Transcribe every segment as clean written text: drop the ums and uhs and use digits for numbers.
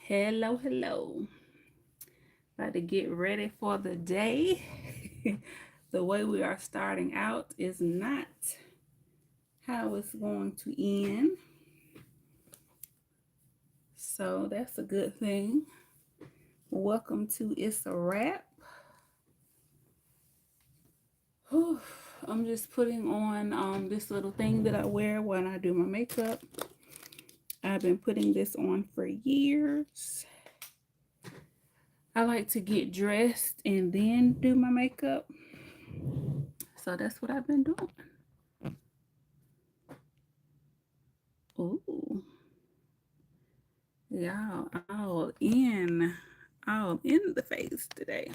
Hello, hello. About to get ready for the day. The way we are starting out is not how it's going to end. So that's a good thing. Welcome to Itz Sirap. I'm just putting on this little thing that I wear when I do my makeup. I've been putting this on for years. I like to get dressed and then do my makeup. So that's what I've been doing. Ooh. Y'all all in the face today.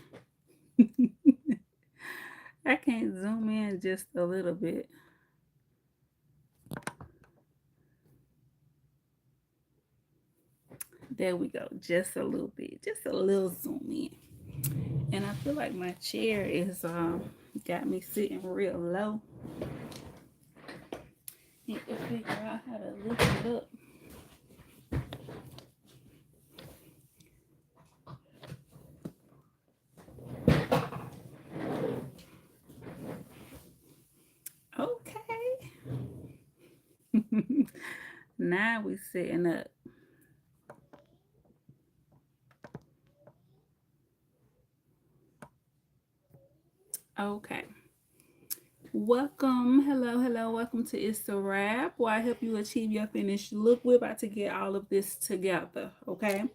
I can't zoom in just a little bit. There we go, just a little bit, just a little zoom in. And I feel like my chair is got me sitting real low. Need to figure out how to lift it up. Okay. Now we sitting up. Okay. Welcome. Hello. Welcome to Itz Sirap, where I help you achieve your finished look. We're about to get all of this together, okay?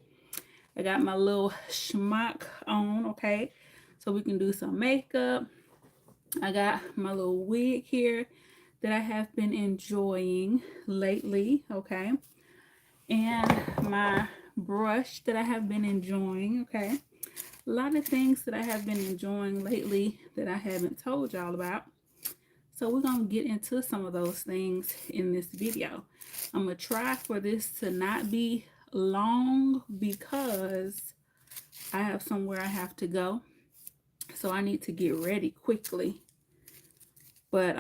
I got my little schmuck on, okay? So we can do some makeup. I got my little wig here that I have been enjoying lately, okay? And my brush that I have been enjoying, okay? A lot of things that I have been enjoying lately that I haven't told y'all about. So we're going to get into some of those things in this video. I'm going to try for this to not be long because I have somewhere I have to go. So I need to get ready quickly. But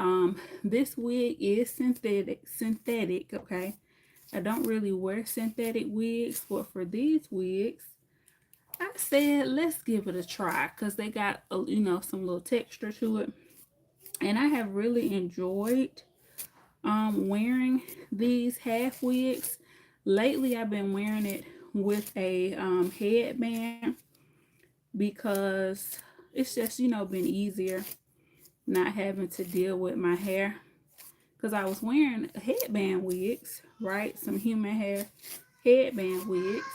this wig is synthetic, okay? I don't really wear synthetic wigs, but for these wigs, I said let's give it a try because they got some little texture to it. And I have really enjoyed wearing these half wigs. Lately I've been wearing it with a headband because it's just been easier not having to deal with my hair, because I was wearing headband wigs, right? Some human hair headband wigs.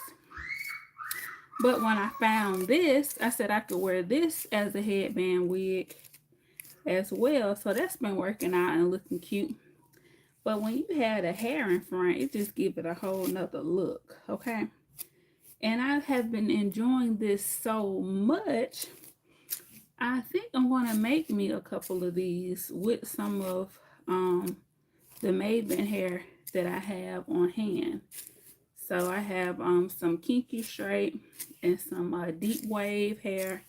But when I found this, I said I could wear this as a headband wig as well. So that's been working out and looking cute. But when you have the hair in front, it just gives it a whole nother look, okay? And I have been enjoying this so much, I think I'm going to make me a couple of these with some of the Maven hair that I have on hand. So I have some kinky straight and some deep wave hair.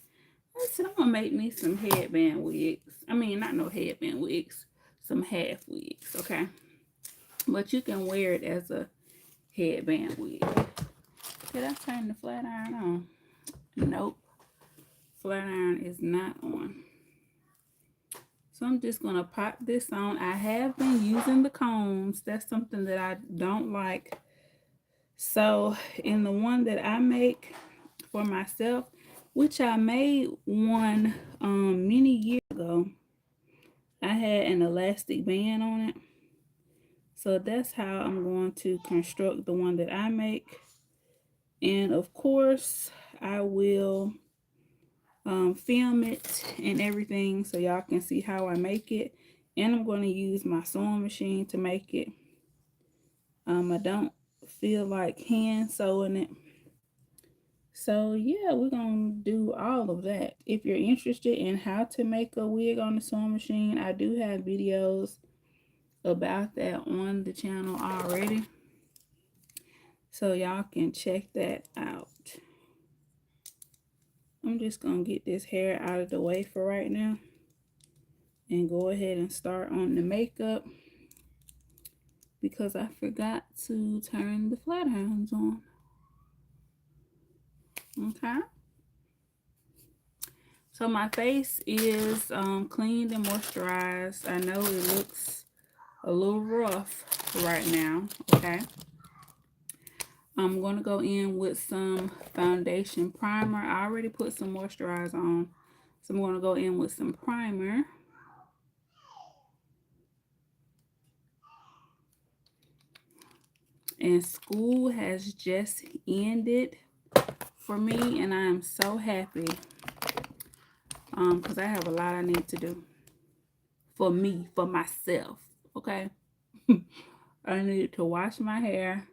I said I'm going to make me some headband wigs. I mean, not no headband wigs, some half wigs, okay? But you can wear it as a headband wig. Did I turn the flat iron on? Nope. Flat iron is not on. So I'm just going to pop this on. I have been using the combs. That's something that I don't like. So in the one that I make for myself, which I made one many years ago, I had an elastic band on it. So that's how I'm going to construct the one that I make. And of course, I will film it and everything so y'all can see how I make it. And I'm going to use my sewing machine to make it. I don't feel like hand sewing it. So yeah, we're going to do all of that. If you're interested in how to make a wig on the sewing machine, I do have videos about that on the channel already. So y'all can check that out. I'm just going to get this hair out of the way for right now and go ahead and start on the makeup because I forgot to turn the flat irons on. Okay. So my face is cleaned and moisturized. I know it looks a little rough right now. Okay. I'm going to go in with some foundation primer. I already put some moisturizer on. So I'm going to go in with some primer. And school has just ended for me, and I am so happy because I have a lot I need to do for me, for myself. Okay. I need to wash my hair.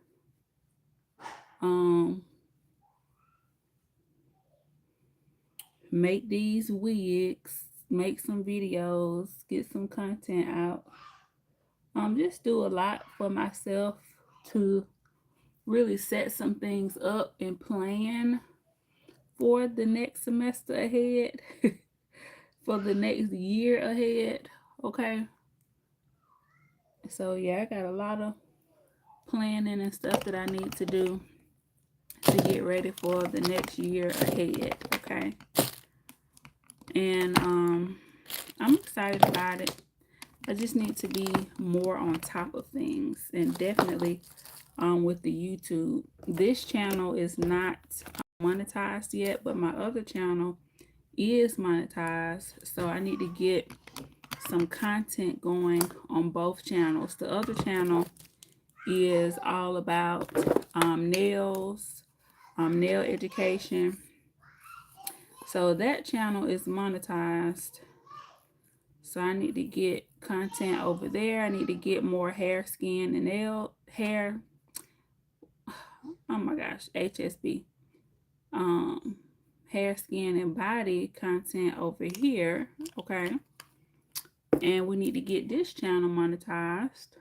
Make these wigs, make some videos, get some content out. Just do a lot for myself to really set some things up and plan for the next semester ahead, for the next year ahead. Okay. So yeah, I got a lot of planning and stuff that I need to do to get ready for the next year ahead. Okay. And I'm excited about it. I just need to be more on top of things, and definitely with the YouTube. This channel is not monetized yet, but my other channel is monetized, so I need to get some content going on both channels. The other channel is all about nails, nail education. So that channel is monetized. So I need to get content over there. I need to get more hair, skin, and nail hair. Oh my gosh, HSB. Hair, skin, and body content over here. Okay. And we need to get this channel monetized.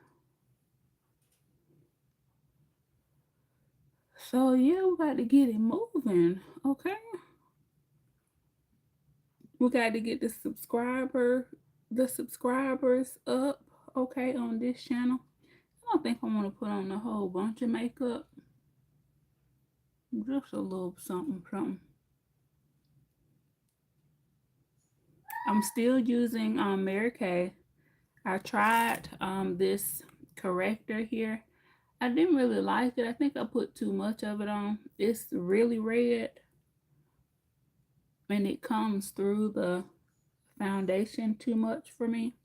So yeah, we got to get it moving. Okay. We got to get the subscribers up. Okay, on this channel. I don't think I want to put on a whole bunch of makeup. Just a little something, something. I'm still using Mary Kay. I tried this corrector here. I didn't really like it. I think I put too much of it on. It's really red, and it comes through the foundation too much for me.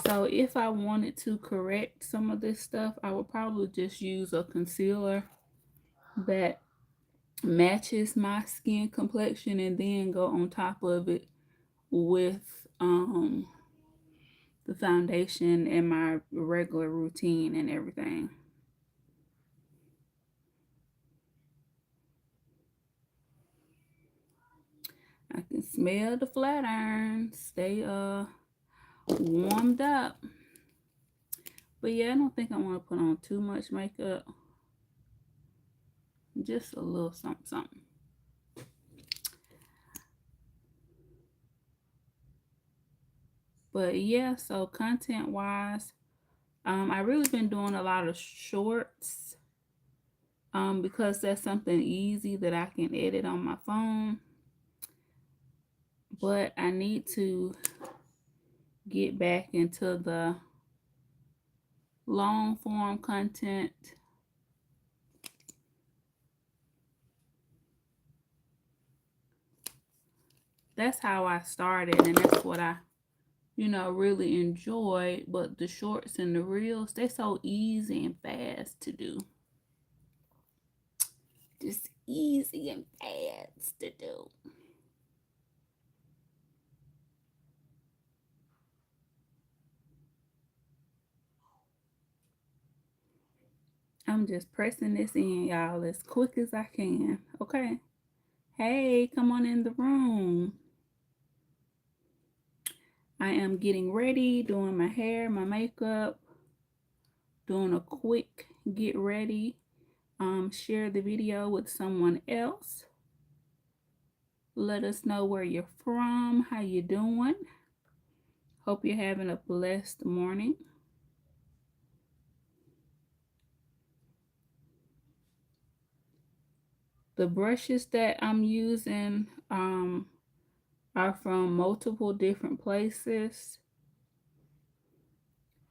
So if I wanted to correct some of this stuff, I would probably just use a concealer that matches my skin complexion, and then go on top of it with the foundation and my regular routine and everything. I can smell the flat irons. They warmed up. But yeah, I don't think I want to put on too much makeup. Just a little something, something. But yeah, so content wise, I really been doing a lot of shorts because that's something easy that I can edit on my phone. But I need to get back into the long form content. That's how I started, and that's what I really enjoy. But the shorts and the reels, they're so easy and fast to do. Just easy and fast to do. I'm just pressing this in, y'all, as quick as I can. Okay. Hey, come on in the room. I am getting ready, doing my hair, my makeup, doing a quick get ready. Share the video with someone else. Let us know where you're from, how you doing. Hope you're having a blessed morning. The brushes that I'm using are from multiple different places.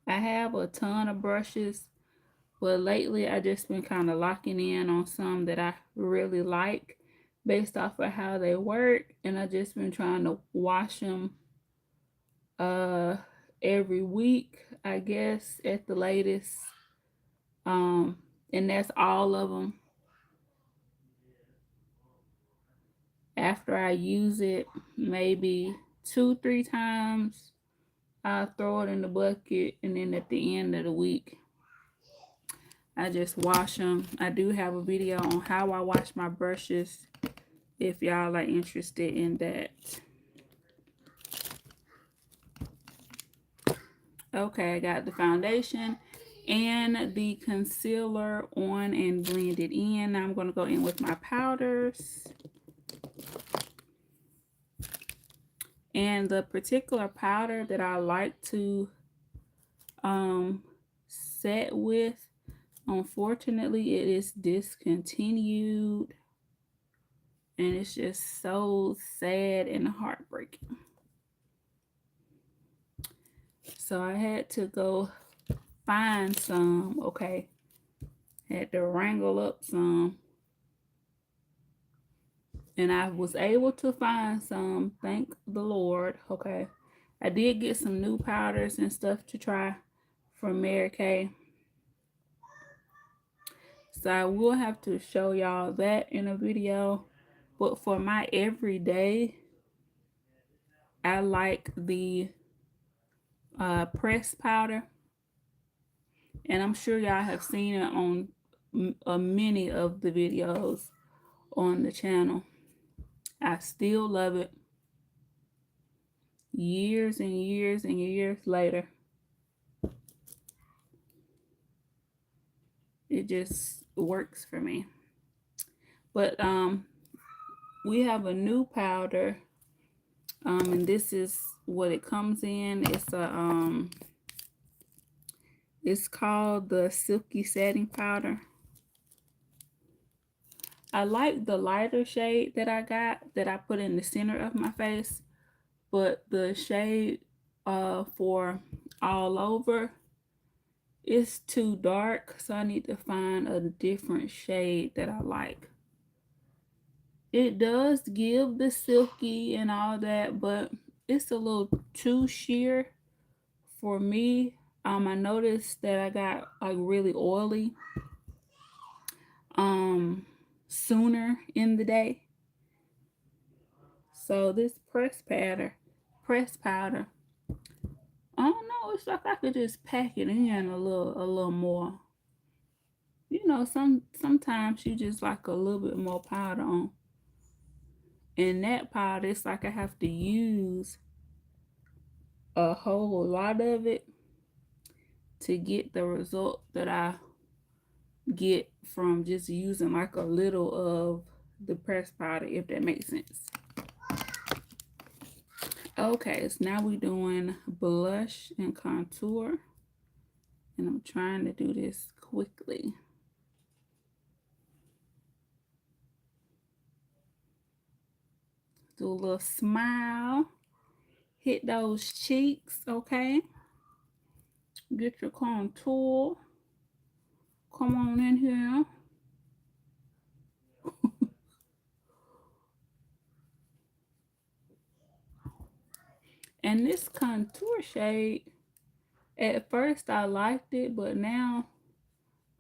I have a ton of brushes, but lately I just been kind of locking in on some that I really like based off of how they work, and I just been trying to wash them every week, I guess at the latest. Um and that's all of them. After I use it maybe 2-3 times, I throw it in the bucket, and then at the end of the week I just wash them. I do have a video on how I wash my brushes if y'all are interested in that. Okay, I got the foundation and the concealer on and blended in. Now I'm going to go in with my powders. And the particular powder that I like to set with, unfortunately, it is discontinued. And it's just so sad and heartbreaking. So I had to go find some, okay. Had to wrangle up some. And I was able to find some, thank the Lord, okay. I did get some new powders and stuff to try from Mary Kay. So I will have to show y'all that in a video. But for my everyday, I like the pressed powder. And I'm sure y'all have seen it on many of the videos on the channel. I still love it. Years and years and years later. It just works for me. But we have a new powder. And this is what it comes in. It's called the Silky Setting Powder. I like the lighter shade that I got, that I put in the center of my face, but the shade for all over is too dark, so I need to find a different shade that I like. It does give the silky and all that, but it's a little too sheer for me. I noticed that I got like really oily sooner in the day. So this press powder, I don't know, it's like I could just pack it in a little more. You know, sometimes you just like a little bit more powder on. And that powder, it's like I have to use a whole lot of it to get the result that I get from just using like a little of the pressed powder, if that makes sense. Okay, so now we're doing blush and contour, and I'm trying to do this quickly. Do a little smile, hit those cheeks, okay? Get your contour. Come on in here. And this contour shade, at first I liked it, but now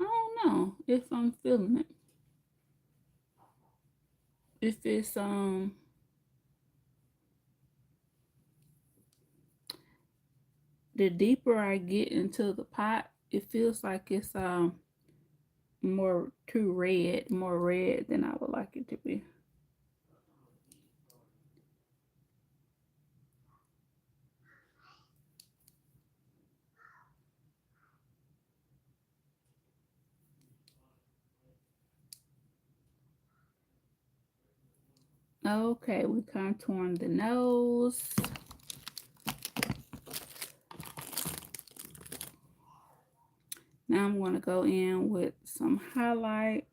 I don't know if I'm feeling it. If it's the deeper I get into the pot, it feels like it's more red than I would like it to be. Okay, we contouring the nose. Now I'm going to go in with some highlight.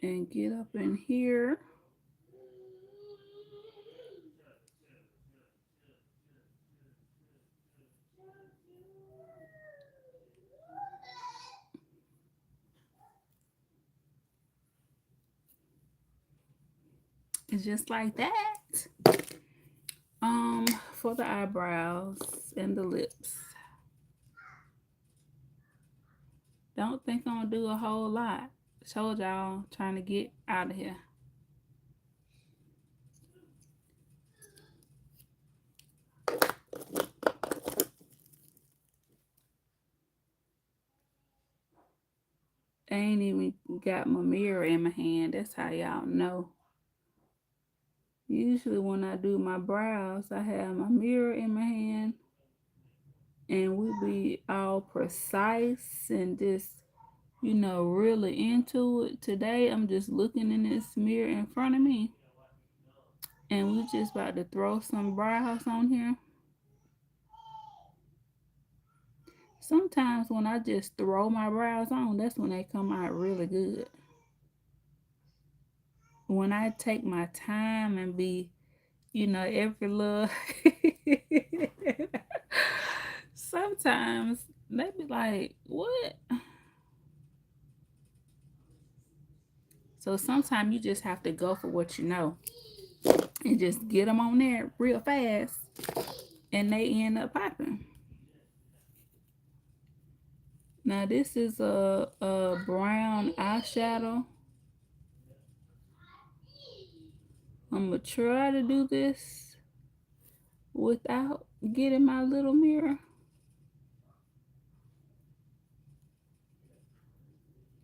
and get up in here. It's just like that. For the eyebrows and the lips. Don't think I'm gonna do a whole lot. Told y'all, trying to get out of here. I ain't even got my mirror in my hand. That's how y'all know. Usually when I do my brows, I have my mirror in my hand and we be all precise and just, you know, really into it. Today I'm just looking in this mirror in front of me and we just about to throw some brows on here. Sometimes when I just throw my brows on, that's when they come out really good. When I take my time and be, you know, every little sometimes they be like, what? So sometimes you just have to go for what you know and just get them on there real fast and they end up popping. Now this is a brown eyeshadow. I'm gonna try to do this without getting my little mirror.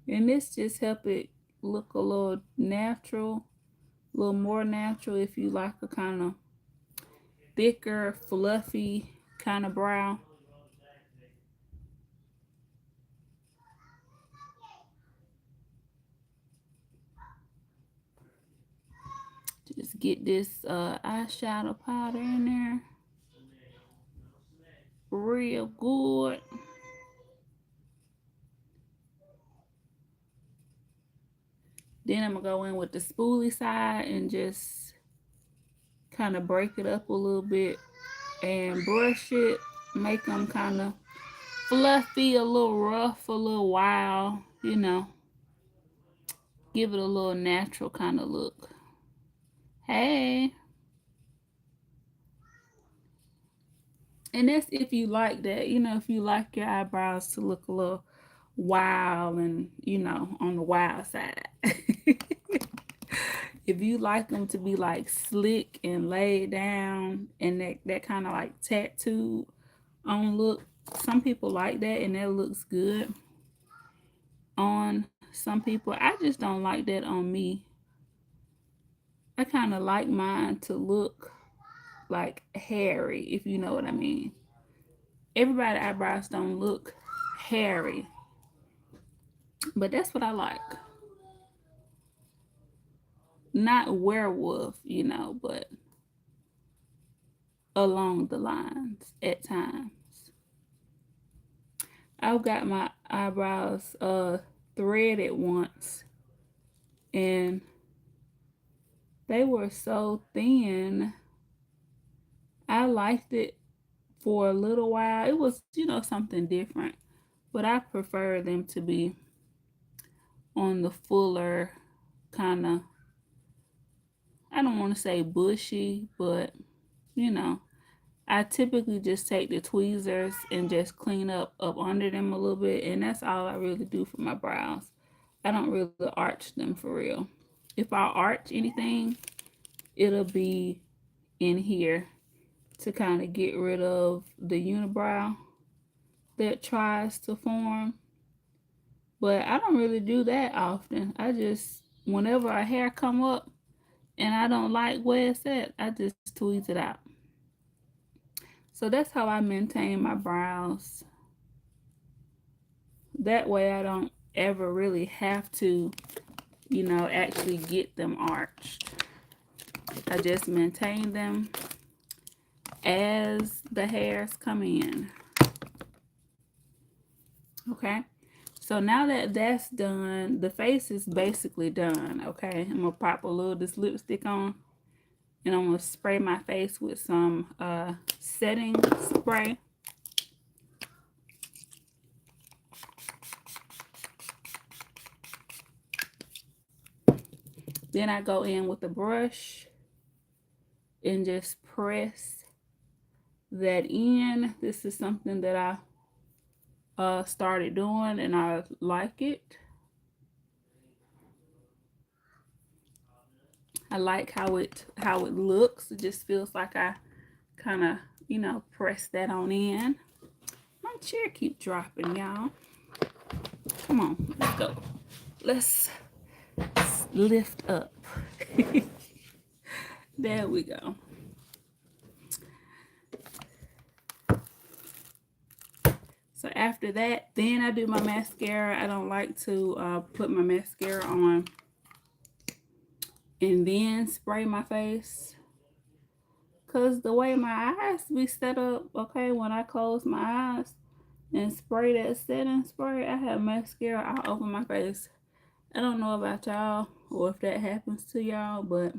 And this just help it look a little natural, a little more natural if you like a kind of thicker, fluffy kind of brow. Just get this eyeshadow powder in there real good. Then I'm gonna go in with the spoolie side and just kind of break it up a little bit and brush it, make them kind of fluffy, a little rough, a little wild, you know, give it a little natural kind of look. Hey. And that's if you like that, you know, if you like your eyebrows to look a little wild and, you know, on the wild side. If you like them to be like slick and laid down and that kind of like tattooed on look, some people like that and that looks good on some people. I just don't like that on me. I kind of like mine to look like hairy, if you know what I mean. Everybody's eyebrows don't look hairy, but that's what I like. Not werewolf, you know, but along the lines at times. I've got my eyebrows threaded once and they were so thin. I liked it for a little while. It was, you know, something different, but I prefer them to be on the fuller kind of, I don't want to say bushy, but you know, I typically just take the tweezers and just clean up under them a little bit, and that's all I really do for my brows. I don't really arch them for real. If I arch anything, it'll be in here to kind of get rid of the unibrow that tries to form. But I don't really do that often. I just, whenever a hair come up and I don't like where it's at, I just tweeze it out. So that's how I maintain my brows. That way I don't ever really have to, you know, actually get them arched. I just maintain them as the hairs come in. Okay, So now that that's done, the face is basically done, okay? I'm gonna pop a little of this lipstick on, and I'm gonna spray my face with some setting spray. Then I go in with a brush and just press that in. This is something that I started doing and I like it. I like how it looks. It just feels like I kind of, you know, press that on in. My chair keep dropping, y'all. Come on, let's go. Let's lift up. There we go. So after that, then I do my mascara. I don't like to put my mascara on and then spray my face, because the way my eyes be set up, okay, when I close my eyes and spray that setting spray, I have mascara all over my face. I don't know about y'all or if that happens to y'all, but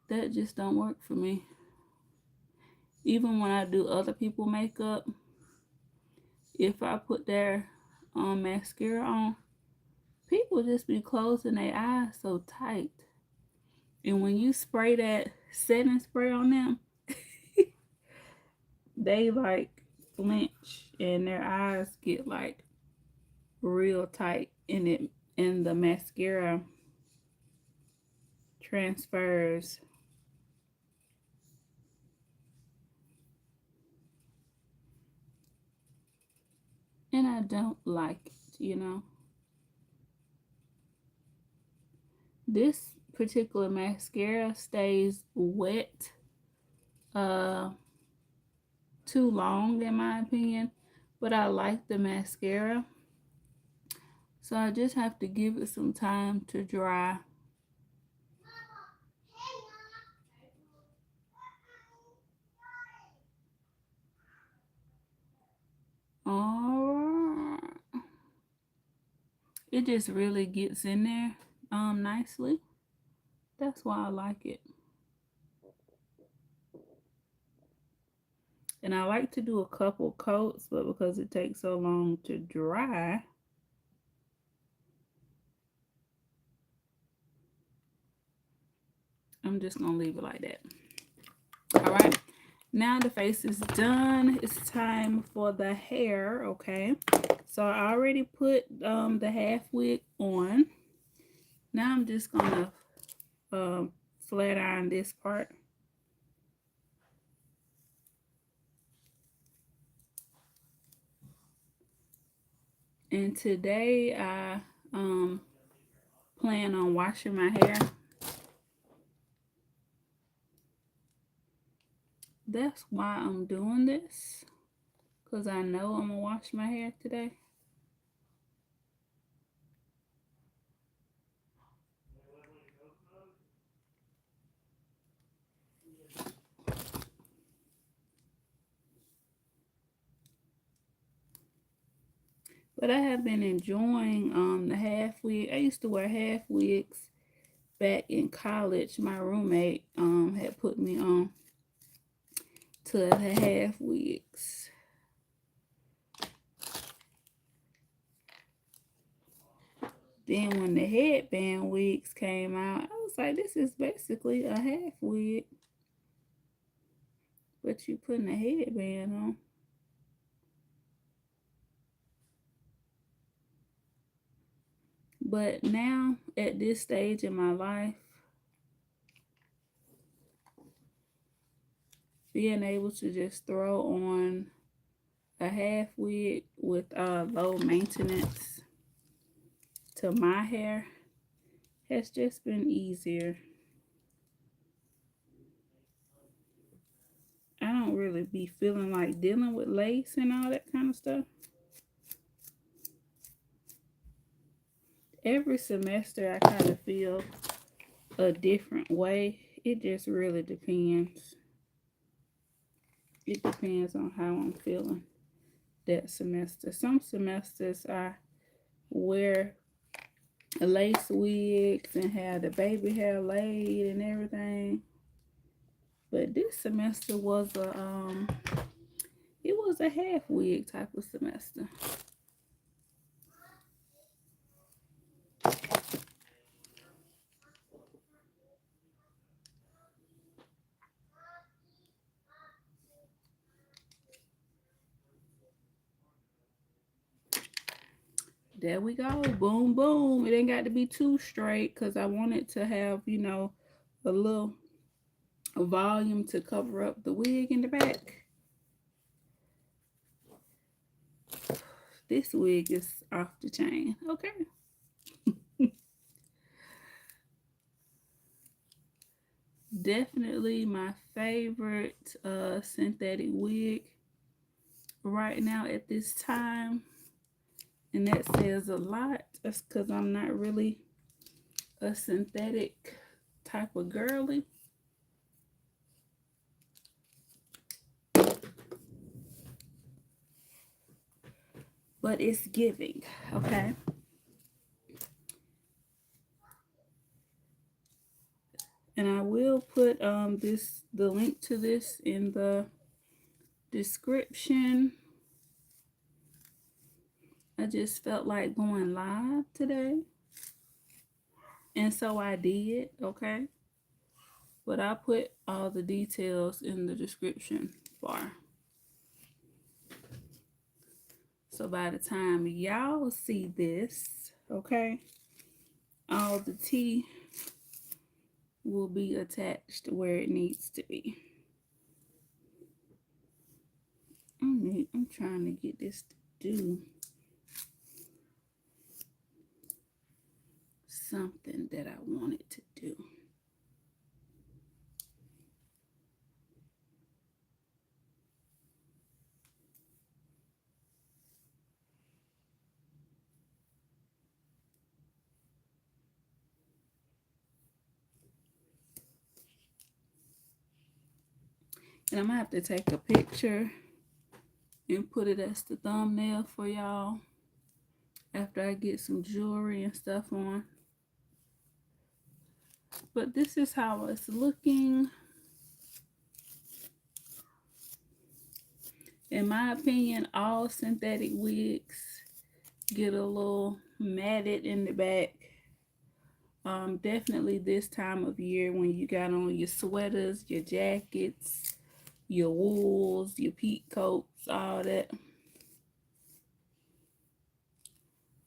that just don't work for me. Even when I do other people makeup, if I put their mascara on, people just be closing their eyes so tight. And when you spray that setting spray on them, they like flinch and their eyes get like real tight, and the mascara transfers. And I don't like it, you know. This particular mascara stays wet too long in my opinion, but I like the mascara, so I just have to give it some time to dry. Alright, it just really gets in there nicely. That's why I like it. And I like to do a couple coats, but because it takes so long to dry, I'm just gonna leave it like that. All right, now the face is done. It's time for the hair, okay? So I already put the half wig on. Now I'm just gonna flat iron this part. And today I plan on washing my hair. That's why I'm doing this, because I know I'm gonna wash my hair today. But I have been enjoying the half wig. I used to wear half wigs back in college. My roommate had put me on to the half wigs. Then when the headband wigs came out, I was like, this is basically a half wig, but you putting a headband on. But now at this stage in my life, being able to just throw on a half wig with low maintenance to my hair has just been easier. I don't really be feeling like dealing with lace and all that kind of stuff. Every semester I kind of feel a different way. It just really depends. It depends on how I'm feeling. that semester. Some semesters I wear lace wigs and have the baby hair laid and everything. But this semester was a half wig type of semester. There we go. Boom, boom. It ain't got to be too straight because I want it to have, you know, a little volume to cover up the wig in the back. This wig is off the chain. Okay. Definitely my favorite synthetic wig right now at this time. And that says a lot. That's because I'm not really a synthetic type of girly. But it's giving, okay? And I will put the link to this in the description. I just felt like going live today. And so I did, okay? But I put all the details in the description bar. So by the time y'all see this, okay, all the tea will be attached where it needs to be. I'm trying to get this to do something that I want it to do. And I'm gonna have to take a picture and put it as the thumbnail for y'all after I get some jewelry and stuff on. But this is how it's looking. In my opinion, all synthetic wigs get a little matted in the back. Definitely this time of year when you got on your sweaters, your jackets, your wools, your peak coats, all that.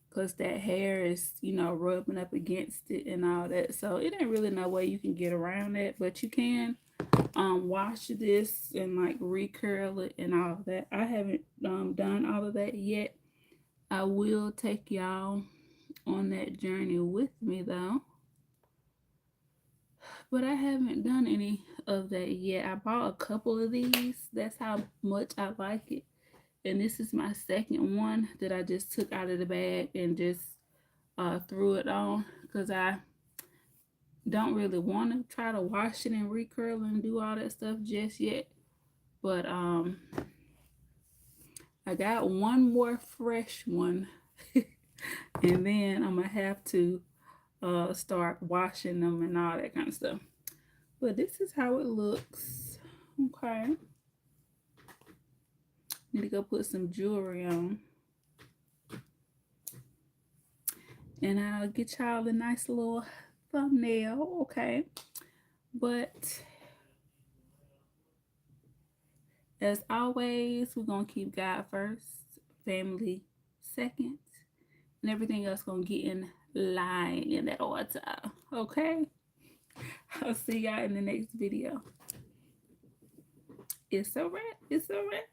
Because that hair is, you know, rubbing up against it and all that. So it ain't really no way you can get around that. But you can wash this and like recurl it and all of that. I haven't done all of that yet. I will take y'all on that journey with me though. But I haven't done any of that yet. I bought a couple of these. That's how much I like it. And this is my second one that I just took out of the bag and just threw it on because I don't really want to try to wash it and recurl and do all that stuff just yet. But I got one more fresh one and then I'm gonna have to start washing them and all that kind of stuff. But this is how it looks. Okay. Need to go put some jewelry on. And I'll get y'all a nice little thumbnail, okay? But as always, we're gonna keep God first, family second, and everything else gonna get in line in that order, okay? I'll see y'all in the next video. It's a wrap. It's a wrap.